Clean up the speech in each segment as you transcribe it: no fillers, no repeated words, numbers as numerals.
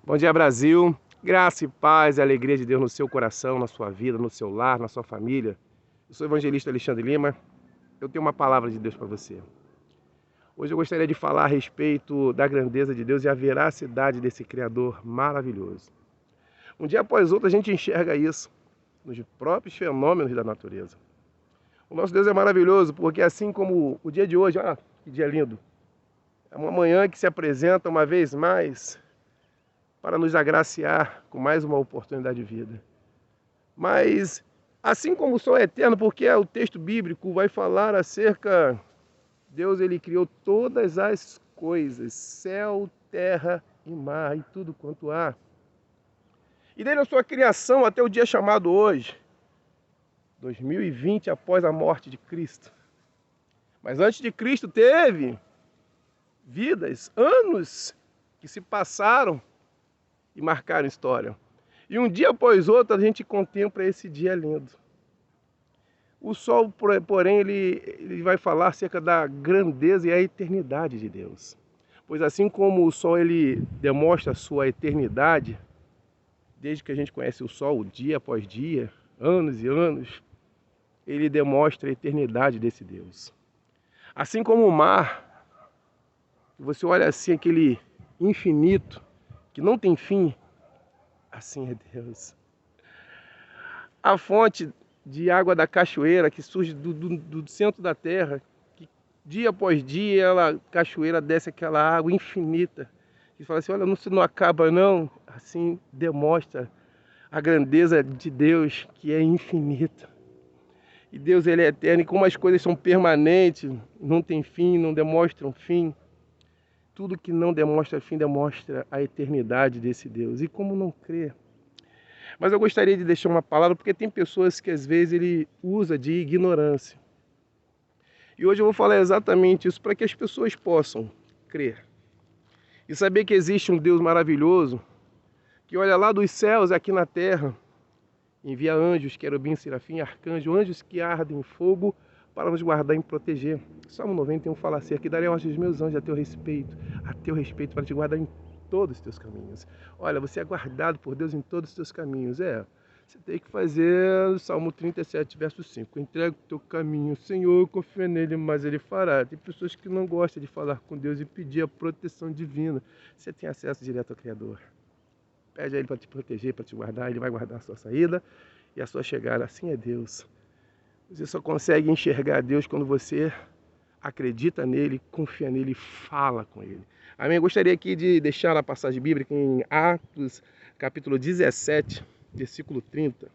Bom dia, Brasil. Graça e paz e alegria de Deus no seu coração, na sua vida, no seu lar, na sua família. Eu sou o evangelista Alexandre Lima. Eu tenho uma palavra de Deus para você. Hoje eu gostaria de falar a respeito da grandeza de Deus e a veracidade desse Criador maravilhoso. Um dia após outro a gente enxerga isso nos próprios fenômenos da natureza. O nosso Deus é maravilhoso porque assim como o dia de hoje, olha que dia lindo. É uma manhã que se apresenta uma vez mais para nos agraciar com mais uma oportunidade de vida. Mas, assim como o sol é eterno, porque o texto bíblico vai falar acerca, Deus ele criou todas as coisas, céu, terra e mar e tudo quanto há. E desde a sua criação até o dia chamado hoje, 2020 após a morte de Cristo. Mas antes de Cristo teve vidas, anos que se passaram e marcaram história. E um dia após outro a gente contempla esse dia lindo. O sol, porém, ele vai falar acerca da grandeza e a eternidade de Deus. Pois assim como o sol ele demonstra a sua eternidade, desde que a gente conhece o sol, dia após dia, anos e anos, ele demonstra a eternidade desse Deus. Assim como o mar, você olha assim aquele infinito, que não tem fim, assim é Deus. A fonte de água da cachoeira que surge do centro da terra, que dia após dia a cachoeira desce aquela água infinita. E fala assim, olha, não acaba não. Assim demonstra a grandeza de Deus, que é infinita. E Deus ele é eterno, e como as coisas são permanentes, não tem fim, não demonstram fim. Tudo que não demonstra fim demonstra a eternidade desse Deus. E como não crer? Mas eu gostaria de deixar uma palavra, porque tem pessoas que às vezes ele usa de ignorância. E hoje eu vou falar exatamente isso para que as pessoas possam crer. E saber que existe um Deus maravilhoso, que olha lá dos céus aqui na terra, envia anjos, querubim, serafim, arcanjo, anjos que ardem em fogo para nos guardar e proteger. Salmo 91 fala assim, aqui darei aos meus anjos a teu respeito para te guardar em todos os teus caminhos. Olha, você é guardado por Deus em todos os teus caminhos. Você tem que fazer o Salmo 37, verso 5. Entrega o teu caminho, Senhor, confia nele, mas ele fará. Tem pessoas que não gostam de falar com Deus e pedir a proteção divina. Você tem acesso direto ao Criador. Pede a ele para te proteger, para te guardar. Ele vai guardar a sua saída e a sua chegada. Assim é Deus. Você só consegue enxergar Deus quando você acredita nele, confia nele e fala com ele. Amém? Eu gostaria aqui de deixar a passagem bíblica em Atos, capítulo 17, versículo 30.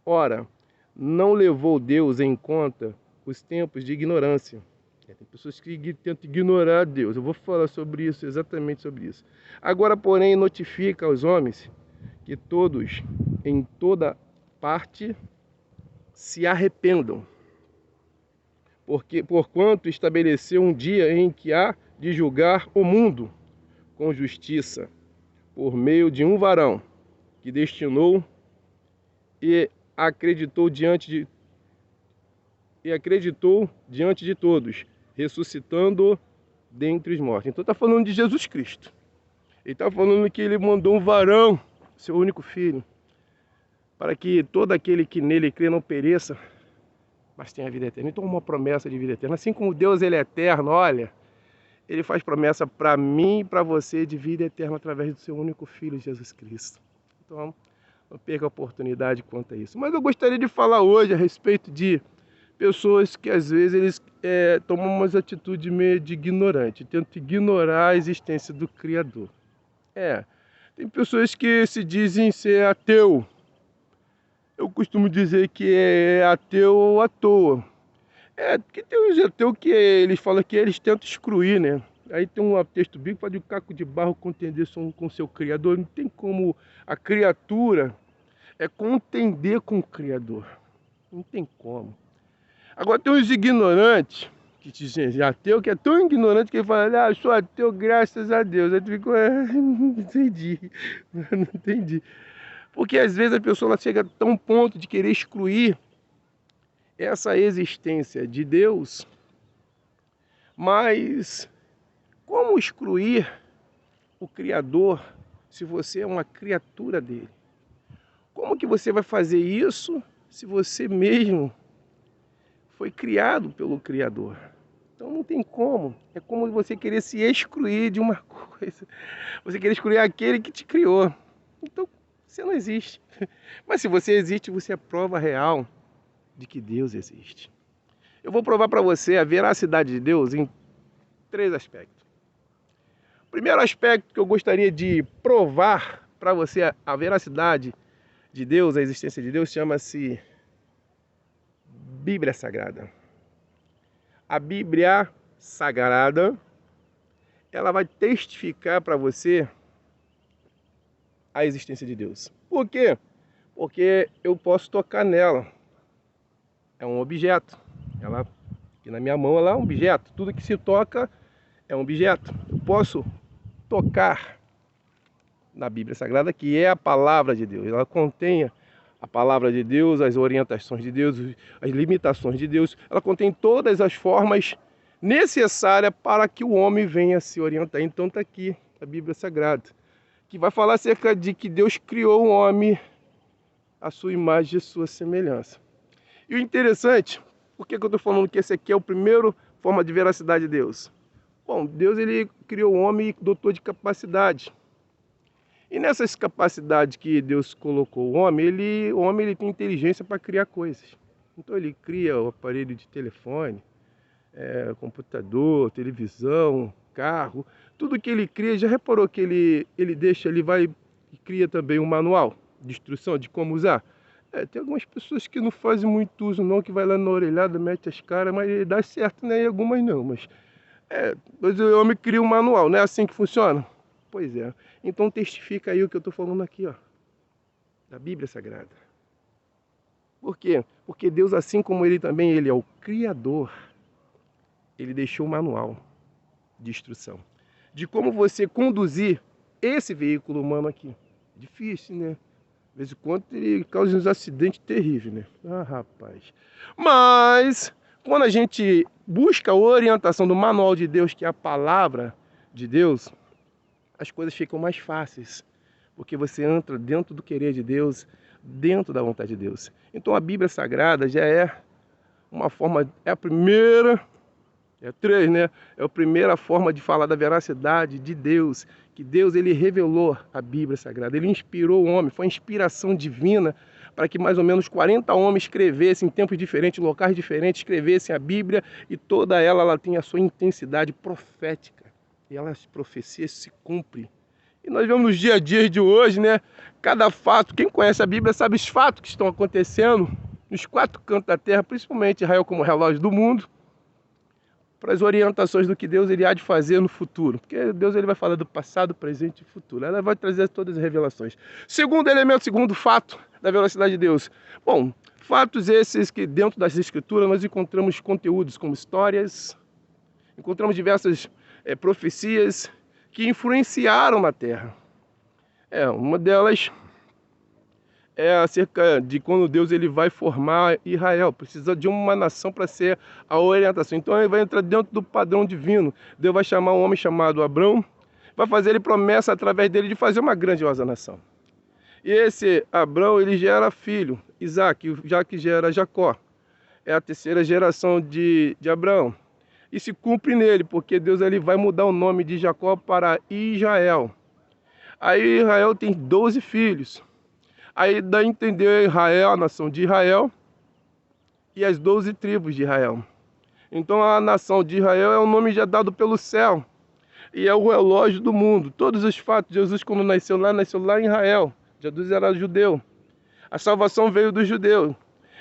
Ora, não levou Deus em conta os tempos de ignorância. Tem pessoas que tentam ignorar Deus. Eu vou falar sobre isso, exatamente sobre isso. Agora, porém, notifica aos homens que todos, em toda parte, se arrependam. Porquanto estabeleceu um dia em que há de julgar o mundo com justiça, por meio de um varão que destinou e acreditou diante de todos, ressuscitando dentre os mortos. Então está falando de Jesus Cristo. Ele está falando que ele mandou um varão, seu único filho, para que todo aquele que nele crê não pereça, mas tenha a vida eterna. Então uma promessa de vida eterna. Assim como Deus ele é eterno, olha, ele faz promessa para mim e para você de vida eterna através do seu único filho, Jesus Cristo. Então não perca a oportunidade quanto a isso. Mas eu gostaria de falar hoje a respeito de pessoas que às vezes eles tomam umas atitudes meio de ignorante, tentam ignorar a existência do Criador. Tem pessoas que se dizem ser ateu. Eu costumo dizer que é ateu à toa. Porque tem uns ateus que eles falam que eles tentam excluir, né? Aí tem um texto bíblico, pode o caco de barro contender com seu Criador. Não tem como a criatura contender com o Criador. Não tem como. Agora tem uns ignorantes que dizem ateu, que é tão ignorante que ele fala, eu sou ateu graças a Deus. Aí tu fica, não entendi, não entendi. Porque às vezes a pessoa ela chega a tão ponto de querer excluir essa existência de Deus, mas como excluir o Criador se você é uma criatura dele? Como que você vai fazer isso se você mesmo foi criado pelo Criador? Então não tem como. É como você querer se excluir de uma coisa. Você querer excluir aquele que te criou. Então você não existe. Mas se você existe, você é prova real de que Deus existe. Eu vou provar para você a veracidade de Deus em 3 aspectos. O primeiro aspecto que eu gostaria de provar para você a veracidade de Deus, a existência de Deus, chama-se Bíblia Sagrada. A Bíblia Sagrada, ela vai testificar para você a existência de Deus. Por quê? Porque eu posso tocar nela. É um objeto. Ela, aqui na minha mão, ela é um objeto. Tudo que se toca é um objeto. Eu posso tocar na Bíblia Sagrada, que é a palavra de Deus. Ela contém a palavra de Deus, as orientações de Deus, as limitações de Deus. Ela contém todas as formas necessárias para que o homem venha se orientar. Então está aqui a Bíblia Sagrada, que vai falar acerca de que Deus criou o homem à sua imagem e sua semelhança. E o interessante, por que eu estou falando que esse aqui é a primeira forma de veracidade de Deus? Bom, Deus ele criou o homem e dotou de capacidade. E nessas capacidades que Deus colocou o homem ele tem inteligência para criar coisas. Então ele cria o aparelho de telefone, computador, televisão, carro, tudo que ele cria. Já reparou que ele vai e cria também um manual de instrução de como usar? Tem algumas pessoas que não fazem muito uso não, que vai lá na orelhada, mete as caras, mas dá certo, né? E algumas não, mas o homem cria um manual, não é assim que funciona? Pois é. Então testifica aí o que eu estou falando aqui, ó, da Bíblia Sagrada. Por quê? Porque Deus, assim como ele também, ele é o Criador, ele deixou um manual de instrução de como você conduzir esse veículo humano aqui. Difícil, né? De vez em quando ele causa uns acidentes terríveis, né? Ah, rapaz. Mas quando a gente busca a orientação do manual de Deus, que é a palavra de Deus, as coisas ficam mais fáceis, porque você entra dentro do querer de Deus, dentro da vontade de Deus. Então a Bíblia Sagrada já é uma forma, é a primeira, é 3, né? É a primeira forma de falar da veracidade de Deus, que Deus ele revelou a Bíblia Sagrada, ele inspirou o homem, foi a inspiração divina para que mais ou menos 40 homens escrevessem em tempos diferentes, locais diferentes, escrevessem a Bíblia, e toda ela tem a sua intensidade profética. E as profecias se cumprem. E nós vemos nos dia a dia de hoje, né? Cada fato, quem conhece a Bíblia sabe os fatos que estão acontecendo nos 4 cantos da terra, principalmente Israel como relógio do mundo, para as orientações do que Deus ele há de fazer no futuro. Porque Deus ele vai falar do passado, presente e futuro. Ela vai trazer todas as revelações. Segundo elemento, segundo fato da velocidade de Deus. Bom, fatos esses que dentro das Escrituras nós encontramos conteúdos como histórias, encontramos diversas profecias que influenciaram na terra. Uma delas é acerca de quando Deus ele vai formar Israel. Precisa de uma nação para ser a orientação. Então ele vai entrar dentro do padrão divino. Deus vai chamar um homem chamado Abrão, vai fazer ele promessa através dele de fazer uma grandiosa nação. E esse Abrão ele gera filho, Isaac, já que gera Jacó. É a terceira geração de Abraão. E se cumpre nele, porque Deus ele vai mudar o nome de Jacó para Israel. Aí Israel tem 12 filhos. Aí dá a entender Israel, a nação de Israel, e as 12 tribos de Israel. Então a nação de Israel é um nome já dado pelo céu. E é o relógio do mundo. Todos os fatos, Jesus quando nasceu lá em Israel. Jesus era judeu. A salvação veio dos judeus.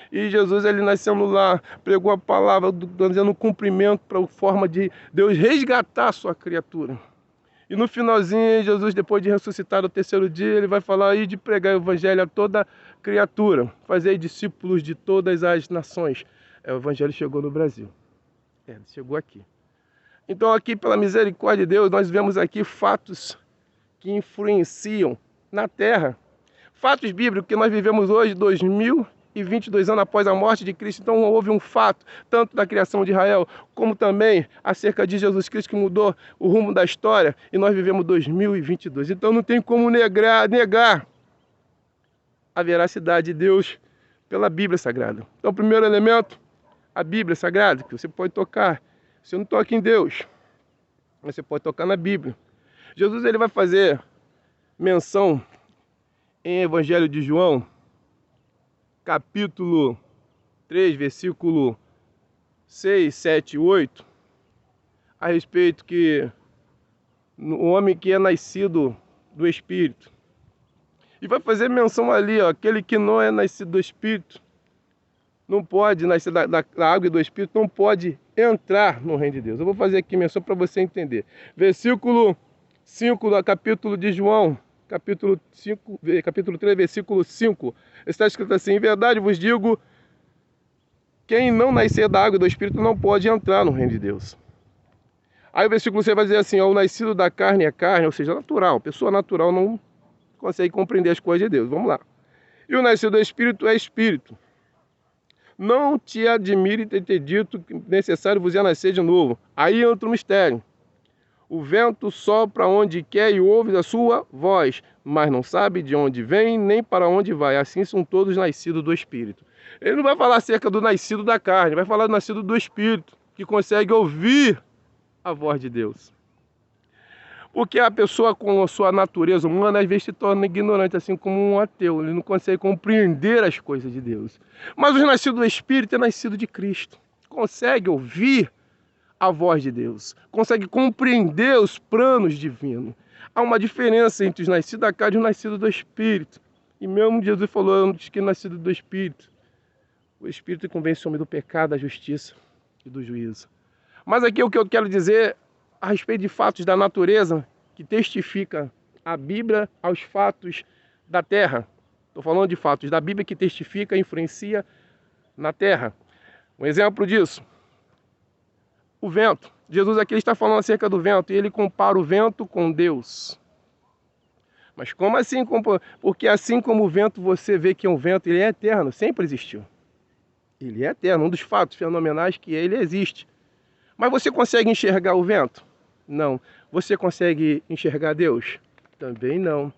E Jesus ele nascendo lá, pregou a palavra, dando cumprimento para a forma de Deus resgatar a sua criatura. E no finalzinho, Jesus, depois de ressuscitar no 3º dia, ele vai falar aí de pregar o evangelho a toda criatura, fazer discípulos de todas as nações. O evangelho chegou no Brasil. Chegou aqui. Então aqui, pela misericórdia de Deus, nós vemos aqui fatos que influenciam na terra. Fatos bíblicos que nós vivemos hoje, 2020. 2022 anos após a morte de Cristo. Então houve um fato, tanto da criação de Israel, como também acerca de Jesus Cristo, que mudou o rumo da história, e nós vivemos 2022. Então não tem como negar a veracidade de Deus pela Bíblia Sagrada. Então o primeiro elemento, a Bíblia Sagrada, que você pode tocar. Você não toca em Deus, você pode tocar na Bíblia. Jesus ele vai fazer menção em Evangelho de João, capítulo 3, versículo 6, 7 e 8, a respeito que o homem que é nascido do Espírito. E vai fazer menção ali, ó, aquele que não é nascido do Espírito, não pode nascer da água e do Espírito, não pode entrar no reino de Deus. Eu vou fazer aqui menção para você entender. Versículo 5 do capítulo de João, capítulo 3, versículo 5. Está escrito assim: em verdade vos digo, quem não nascer da água e do Espírito não pode entrar no reino de Deus. Aí o versículo 6 vai dizer assim: ó, o nascido da carne é carne, ou seja, natural. Pessoa natural não consegue compreender as coisas de Deus. Vamos lá. E o nascido do Espírito é Espírito. Não te admire ter dito que necessário vos é nascer de novo. Aí entra o mistério. O vento sopra onde quer e ouve a sua voz, mas não sabe de onde vem nem para onde vai. Assim são todos nascidos do Espírito. Ele não vai falar acerca do nascido da carne, vai falar do nascido do Espírito, que consegue ouvir a voz de Deus. Porque a pessoa com a sua natureza humana, às vezes se torna ignorante, assim como um ateu. Ele não consegue compreender as coisas de Deus. Mas o nascido do Espírito é nascido de Cristo. Consegue ouvir a voz de Deus. Consegue compreender os planos divinos. Há uma diferença entre os nascidos da carne e os nascidos do Espírito. E mesmo Jesus falou antes que nascido do Espírito. O Espírito convence o homem do pecado, da justiça e do juízo. Mas aqui o que eu quero dizer a respeito de fatos da natureza que testifica a Bíblia aos fatos da terra. Estou falando de fatos da Bíblia que testifica e influencia na terra. Um exemplo disso, o vento. Jesus aqui está falando acerca do vento e ele compara o vento com Deus. Mas como assim? Porque assim como o vento, você vê que é um vento, ele é eterno, sempre existiu. Ele é eterno, um dos fatos fenomenais que ele existe. Mas você consegue enxergar o vento? Não. Você consegue enxergar Deus? Também não.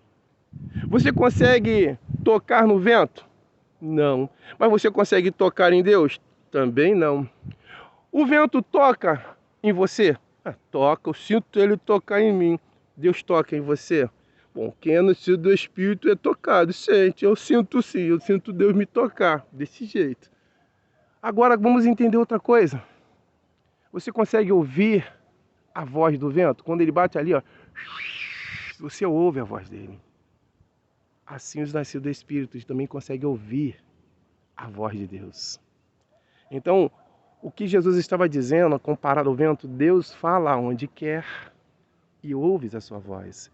Você consegue tocar no vento? Não. Mas você consegue tocar em Deus? Também não. O vento toca em você? Toca, eu sinto ele tocar em mim. Deus toca em você? Bom, quem é nascido do Espírito é tocado, sente. Eu sinto sim, eu sinto Deus me tocar, desse jeito. Agora vamos entender outra coisa. Você consegue ouvir a voz do vento? Quando ele bate ali, ó, você ouve a voz dele. Assim os nascidos do Espírito também conseguem ouvir a voz de Deus. Então, o que Jesus estava dizendo, comparado ao vento, Deus fala onde quer e ouves a sua voz.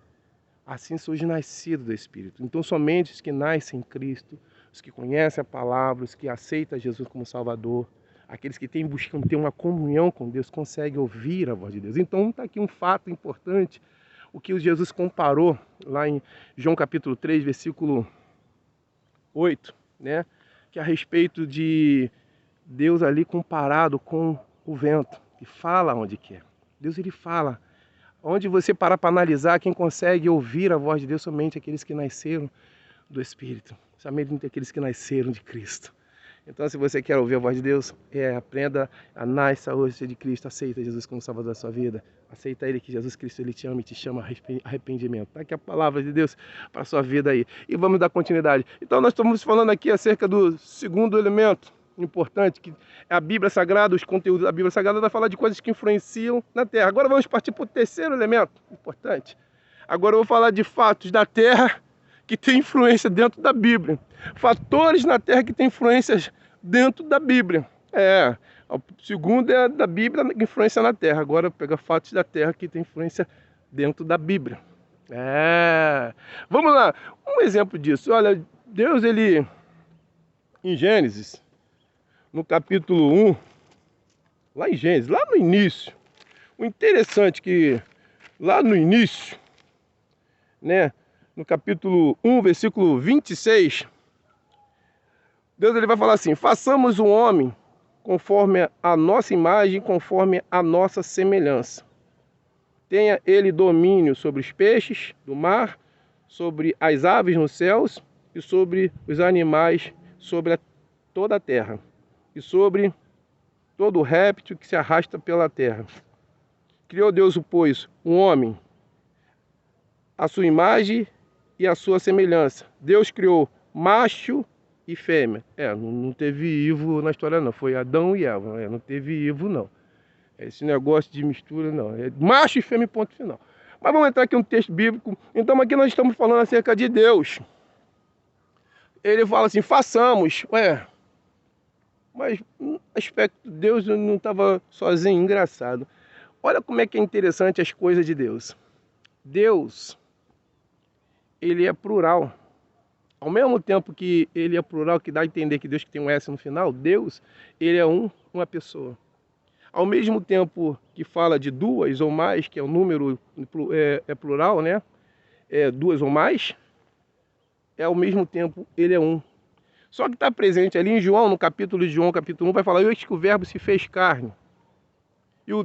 Assim são os nascidos do Espírito. Então, somente os que nascem em Cristo, os que conhecem a palavra, os que aceitam Jesus como Salvador, aqueles que buscam ter uma comunhão com Deus, conseguem ouvir a voz de Deus. Então está aqui um fato importante, o que Jesus comparou lá em João capítulo 3, versículo 8, né? Que é a respeito de Deus ali comparado com o vento, que fala onde quer. Deus ele fala. Onde você parar para analisar, quem consegue ouvir a voz de Deus, somente aqueles que nasceram do Espírito, somente aqueles que nasceram de Cristo. Então, se você quer ouvir a voz de Deus, aprenda a nascer hoje de Cristo, aceita Jesus como Salvador da sua vida, aceita Ele que Jesus Cristo Ele te ama e te chama a arrependimento. Está aqui a palavra de Deus para a sua vida aí. E vamos dar continuidade. Então, nós estamos falando aqui acerca do segundo elemento importante, que é a Bíblia Sagrada, os conteúdos da Bíblia Sagrada, vai falar de coisas que influenciam na Terra. Agora vamos partir para o terceiro elemento importante. Agora eu vou falar de fatos da Terra que tem influência dentro da Bíblia. Fatores na Terra que tem influências dentro da Bíblia. O segundo é da Bíblia, influência na Terra. Agora pega fatos da Terra que tem influência dentro da Bíblia. Vamos lá. Um exemplo disso. Olha, Deus, ele, em Gênesis, no capítulo 1, lá em Gênesis, lá no início, o interessante é que lá no início, né, no capítulo 1, versículo 26, Deus ele vai falar assim: façamos o homem conforme a nossa imagem, conforme a nossa semelhança. Tenha ele domínio sobre os peixes do mar, sobre as aves nos céus e sobre os animais, sobre toda a terra e sobre todo réptil que se arrasta pela terra. Criou Deus, pois, um homem, a sua imagem e a sua semelhança. Deus criou macho e fêmea. Não teve Ivo na história não, foi Adão e Eva. Não teve Ivo não. Esse negócio de mistura não. É macho e fêmea, ponto final. Mas vamos entrar aqui no texto bíblico. Então aqui nós estamos falando acerca de Deus. Ele fala assim, façamos. Mas no aspecto de Deus não estava sozinho, engraçado. Olha como é que é interessante as coisas de Deus. Deus, ele é plural. Ao mesmo tempo que ele é plural, que dá a entender que Deus que tem um S no final, Deus, ele é uma pessoa. Ao mesmo tempo que fala de duas ou mais, que é o número plural, né? Duas ou mais, ao mesmo tempo ele é um. Só que está presente ali em João, no capítulo de João, capítulo 1, vai falar, eis que o verbo se fez carne. E o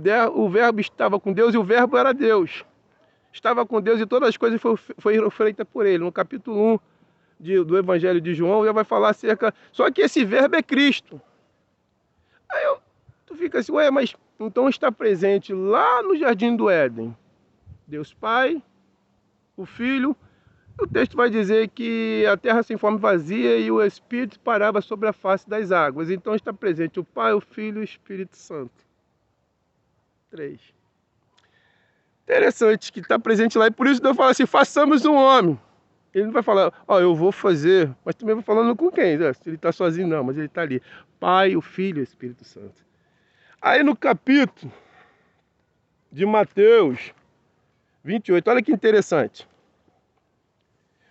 verbo estava com Deus e o verbo era Deus. Estava com Deus e todas as coisas foram feitas por ele. No capítulo 1 do Evangelho de João, já vai falar acerca... Só que esse verbo é Cristo. Aí tu fica assim, mas então está presente lá no Jardim do Éden. Deus Pai, o Filho. O texto vai dizer que a terra sem forma vazia e o Espírito parava sobre a face das águas. Então está presente o Pai, o Filho e o Espírito Santo. 3. Interessante que está presente lá. E por isso Deus fala assim, façamos um homem. Ele não vai falar, eu vou fazer. Mas também vai falando com quem? Ele está sozinho não, mas ele está ali. Pai, o Filho e o Espírito Santo. Aí no capítulo de Mateus 28, olha que interessante.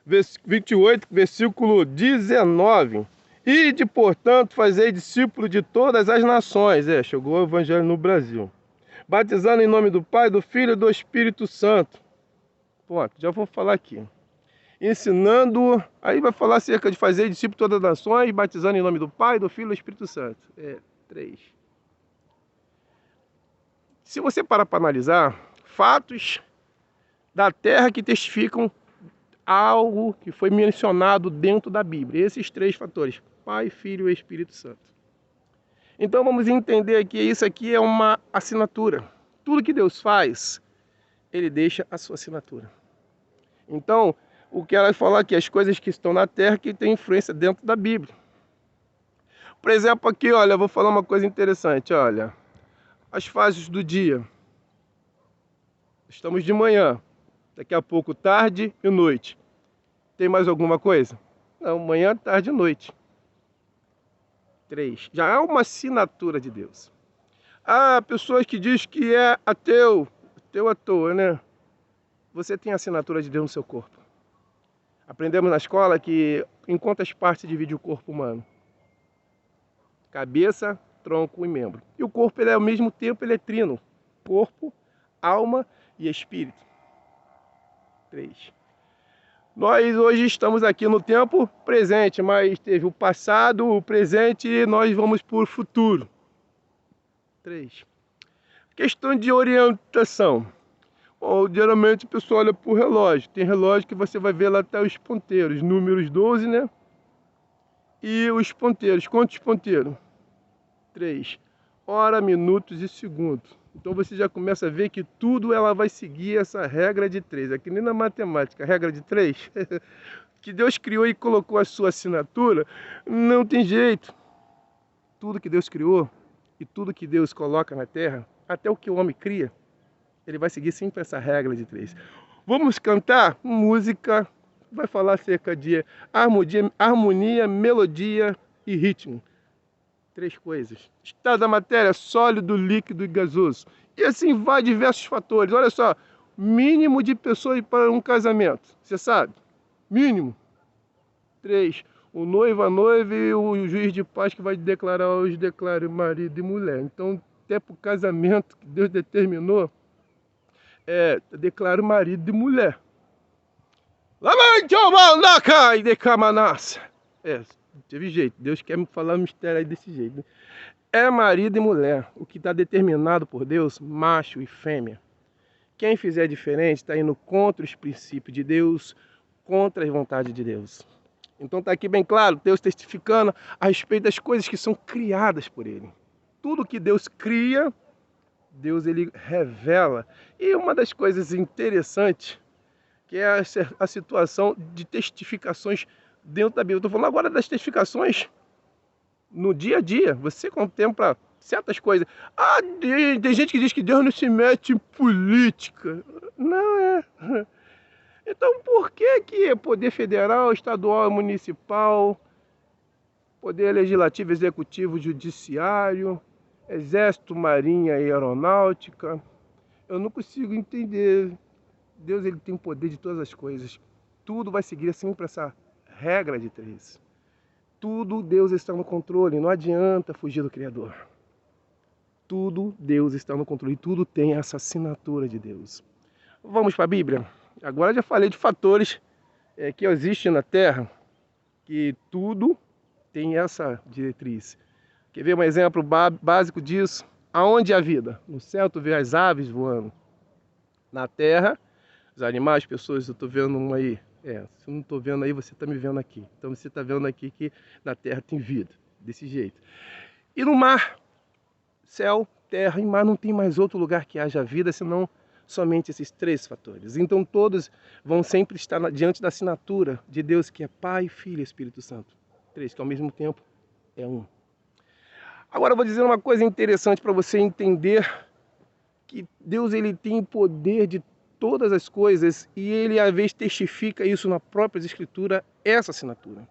28, versículo 19. Ide, portanto, fazei discípulo de todas as nações. Chegou o Evangelho no Brasil. Batizando em nome do Pai, do Filho e do Espírito Santo. Pronto, já vou falar aqui. Ensinando, aí vai falar acerca de fazer discípulo de todas as nações, batizando em nome do Pai, do Filho e do Espírito Santo. 3. Se você parar para analisar, fatos da terra que testificam algo que foi mencionado dentro da Bíblia. Esses 3 fatores, Pai, Filho e Espírito Santo. Então vamos entender que isso aqui é uma assinatura. Tudo que Deus faz, Ele deixa a sua assinatura. Então, o que ela fala aqui, as coisas que estão na terra que têm influência dentro da Bíblia. Por exemplo, aqui, olha, eu vou falar uma coisa interessante, olha. As fases do dia. Estamos de manhã, daqui a pouco tarde e noite. Tem mais alguma coisa? Não, manhã, tarde e noite. 3. Já é uma assinatura de Deus. Pessoas que dizem que é ateu à toa, né? Você tem a assinatura de Deus no seu corpo. Aprendemos na escola que em quantas partes divide o corpo humano? Cabeça, tronco e membro. E o corpo, ele ao mesmo tempo, ele é trino. Corpo, alma e espírito. 3. Nós hoje estamos aqui no tempo presente, mas teve o passado, o presente e nós vamos para o futuro. 3. Questão de orientação. Bom, geralmente o pessoal olha para o relógio. Tem relógio que você vai ver lá até os ponteiros, números 12, né? E os ponteiros. Quantos ponteiros? 3. Hora, minutos e segundos. Então você já começa a ver que tudo ela vai seguir essa regra de 3. Aqui nem na matemática, a regra de 3, que Deus criou e colocou a sua assinatura, não tem jeito. Tudo que Deus criou e tudo que Deus coloca na terra, até o que o homem cria, ele vai seguir sempre essa regra de 3. Vamos cantar música, vai falar acerca de harmonia, melodia e ritmo. 3 coisas. Estado da matéria, sólido, líquido e gasoso. E assim vai diversos fatores. Olha só, mínimo de pessoas para um casamento. Você sabe? Mínimo. 3. O noivo, a noiva e o juiz de paz que vai declarar hoje, declara marido e mulher. Então, até para o casamento que Deus determinou, declara marido e mulher. Não teve jeito. Deus quer me falar um mistério aí desse jeito, né? É marido e mulher. O que está determinado por Deus, macho e fêmea. Quem fizer diferente está indo contra os princípios de Deus, contra as vontades de Deus. Então está aqui bem claro, Deus testificando a respeito das coisas que são criadas por Ele. Tudo que Deus cria, Deus ele revela. E uma das coisas interessantes, que é a situação de testificações dentro da Bíblia. Estou falando agora das testificações no dia a dia. Você contempla certas coisas. Ah, tem gente que diz que Deus não se mete em política. Não é. Então por que poder federal, estadual, municipal, poder legislativo, executivo, judiciário, exército, marinha e aeronáutica? Eu não consigo entender. Deus ele tem o poder de todas as coisas. Tudo vai seguir sempre essa regra de 3. Tudo Deus está no controle. Não adianta fugir do Criador. Tudo Deus está no controle. Tudo tem essa assinatura de Deus. Vamos para a Bíblia? Agora já falei de fatores que existem na Terra, que tudo tem essa diretriz. Quer ver um exemplo básico disso? Aonde há vida? No céu tu vê as aves voando. Na Terra, os animais, pessoas, eu estou vendo uma aí. Se eu não estou vendo aí, você está me vendo aqui. Então você está vendo aqui que na Terra tem vida, desse jeito. E no mar, céu, terra e mar, não tem mais outro lugar que haja vida, senão somente esses 3 fatores. Então todos vão sempre estar diante da assinatura de Deus, que é Pai, Filho e Espírito Santo. 3, que ao mesmo tempo é um. Agora eu vou dizer uma coisa interessante para você entender que Deus ele tem poder de todas as coisas e ele às vezes testifica isso na própria escritura, essa assinatura.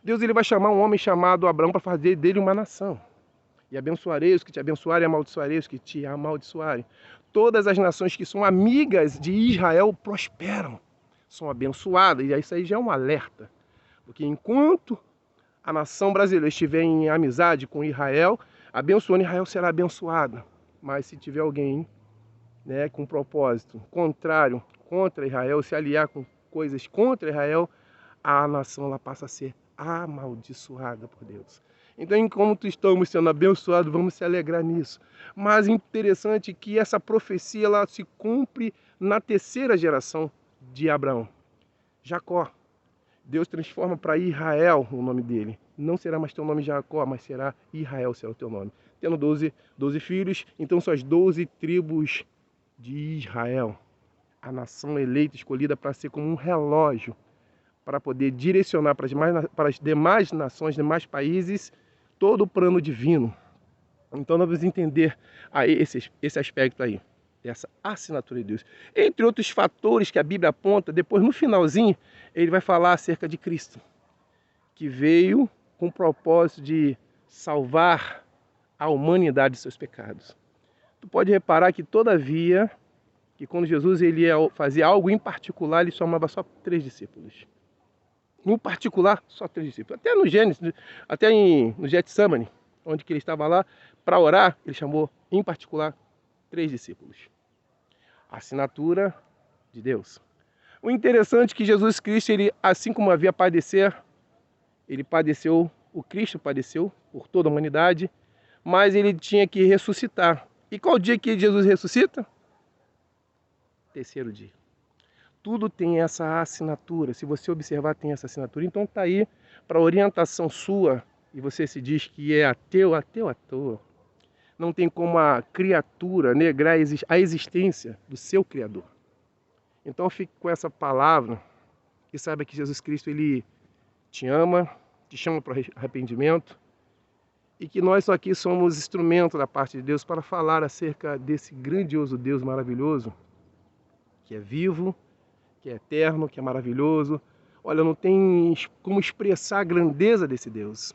Deus ele vai chamar um homem chamado Abraão para fazer dele uma nação. E abençoarei os que te abençoarem, e amaldiçoarei os que te amaldiçoarem. Todas as nações que são amigas de Israel prosperam, são abençoadas. E isso aí já é um alerta. Porque enquanto a nação brasileira estiver em amizade com Israel, abençoando Israel será abençoada. Mas se tiver alguém com propósito contrário, contra Israel, se aliar com coisas contra Israel, a nação ela passa a ser amaldiçoada por Deus. Então, enquanto estamos sendo abençoados, vamos se alegrar nisso. Mas interessante que essa profecia ela se cumpre na 3ª geração de Abraão. Jacó. Deus transforma para Israel o nome dele. Não será mais teu nome Jacó, mas será Israel, será o teu nome. Tendo 12 filhos, então são as 12 tribos de Israel. A nação eleita, escolhida para ser como um relógio, para poder direcionar para as demais nações, demais países, todo o plano divino. Então nós vamos entender aí esse aspecto aí, essa assinatura de Deus. Entre outros fatores que a Bíblia aponta, depois no finalzinho, ele vai falar acerca de Cristo, que veio com o propósito de salvar a humanidade de seus pecados. Tu pode reparar que todavia, que quando Jesus ele fazia algo em particular, ele chamava só 3 discípulos. No particular, só 3 discípulos. Até no Gênesis, até no Getsemane, onde que ele estava lá para orar, ele chamou em particular 3 discípulos. A assinatura de Deus. O interessante é que Jesus Cristo, ele, assim como havia padecer, ele padeceu, o Cristo padeceu por toda a humanidade, mas ele tinha que ressuscitar. E qual dia que Jesus ressuscita? 3º dia. Tudo tem essa assinatura. Se você observar, tem essa assinatura. Então está aí para orientação sua. E você se diz que é ateu à toa. Não tem como a criatura negar a existência do seu Criador. Então fique com essa palavra e saiba que Jesus Cristo ele te ama, te chama para o arrependimento e que nós só aqui somos instrumento da parte de Deus para falar acerca desse grandioso Deus maravilhoso, que é vivo, que é eterno, que é maravilhoso. Olha, não tem como expressar a grandeza desse Deus.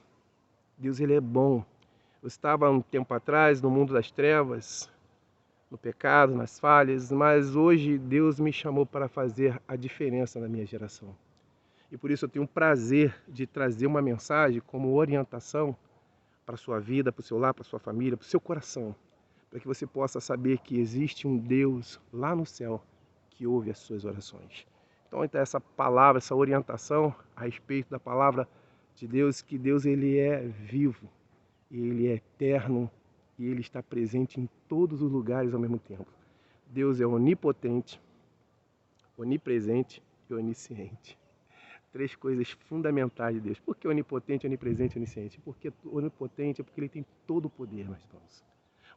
Deus ele é bom. Eu estava um tempo atrás no mundo das trevas, no pecado, nas falhas, mas hoje Deus me chamou para fazer a diferença na minha geração. E por isso eu tenho o prazer de trazer uma mensagem como orientação para a sua vida, para o seu lar, para a sua família, para o seu coração, para que você possa saber que existe um Deus lá no céu que ouve as suas orações. Então essa palavra, essa orientação a respeito da palavra de Deus, que Deus ele é vivo, e ele é eterno, e ele está presente em todos os lugares ao mesmo tempo. Deus é onipotente, onipresente e onisciente. 3 coisas fundamentais de Deus. Por que onipotente, onipresente e onisciente? Porque onipotente é porque ele tem todo o poder, meus irmãos.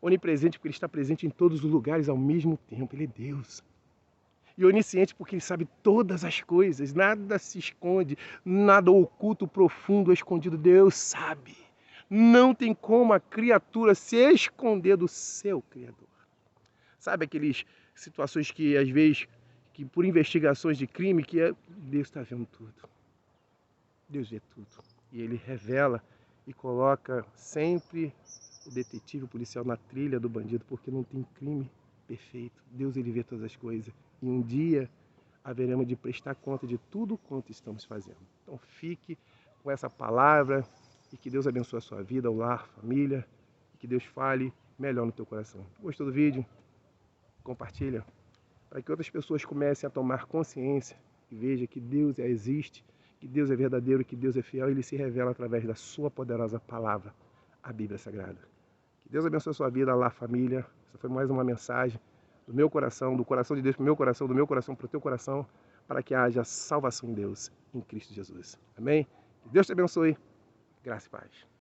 Onipresente porque ele está presente em todos os lugares ao mesmo tempo. Ele é Deus. E onisciente porque ele sabe todas as coisas. Nada se esconde, nada oculto, profundo, escondido. Deus sabe. Não tem como a criatura se esconder do seu Criador. Sabe aquelas situações que às vezes, que por investigações de crime, Deus está vendo tudo. Deus vê tudo. E ele revela e coloca sempre o detetive, o policial na trilha do bandido, porque não tem crime perfeito. Deus ele vê todas as coisas. E um dia haveremos de prestar conta de tudo quanto estamos fazendo. Então fique com essa palavra e que Deus abençoe a sua vida, o lar, a família, e que Deus fale melhor no teu coração. Gostou do vídeo? Compartilha, para que outras pessoas comecem a tomar consciência e vejam que Deus existe, que Deus é verdadeiro, que Deus é fiel e ele se revela através da sua poderosa palavra, a Bíblia Sagrada. Que Deus abençoe a sua vida, lá, família. Essa foi mais uma mensagem do meu coração, do coração de Deus para o meu coração, do meu coração para o teu coração, para que haja salvação em Deus, em Cristo Jesus. Amém? Que Deus te abençoe. Graça e paz.